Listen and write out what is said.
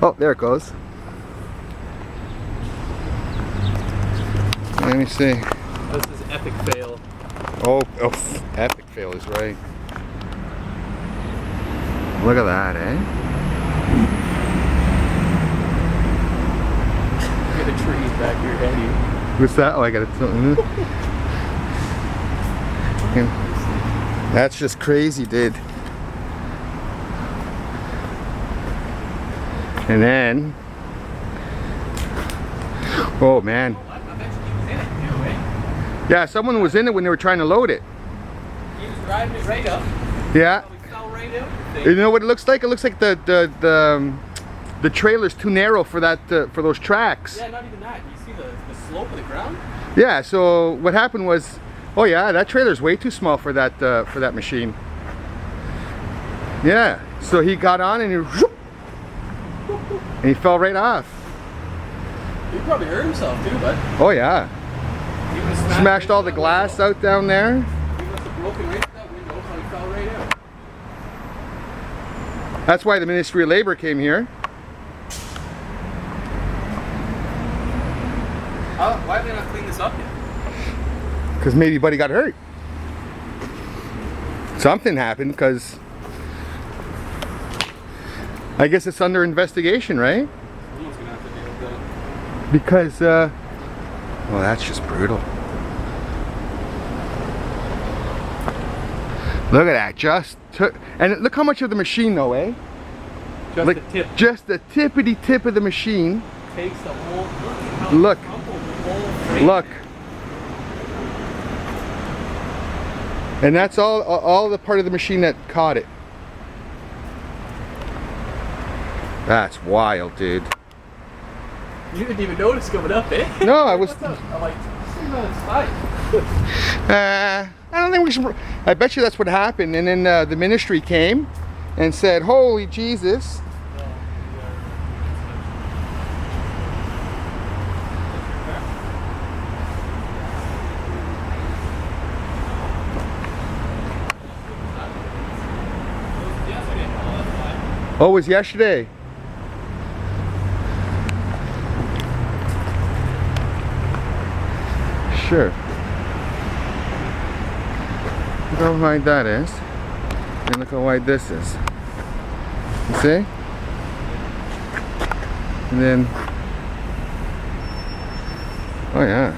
Oh, there it goes. Let me see. This is epic fail. Oh, epic fail is right. Look at that, eh? Look at the trees back here ahead of you. What's that? Oh, I got it. That's just crazy, dude. And then, oh man. I bet you he was in it too, eh? Yeah, someone was in it when they were trying to load it. He was driving it right up. Yeah. Probably fell right out. You know what it looks like? It looks like the trailer's too narrow for that for those tracks. Yeah, not even that. You see the slope of the ground? Yeah. So what happened was, oh yeah, that trailer's way too small for that machine. Yeah. So he got on and he fell right off. He probably hurt himself too, bud. Oh yeah. He would have Smashed all the glass out down there. He must have broken right through that window, so he fell right out. That's why the Ministry of Labor came here. Why did they not clean this up yet? Because maybe buddy got hurt. Something happened, because I guess it's under investigation, right? Someone's gonna have to deal with that. Because, well, that's just brutal. Look at that, and look how much of the machine though, eh? Just Like, the tip. just the tippity tip of the machine. Takes the whole. Look. Look. And that's all the part of the machine that caught it. That's wild, dude. You didn't even notice coming up, eh? No, I was. What's up? I'm like, this is on its side. I don't think we should. I bet you that's what happened. And then the ministry came and said, "Holy Jesus." Oh, it was yesterday. Sure. Look how wide that is. And look how wide this is. You see? And then, oh yeah.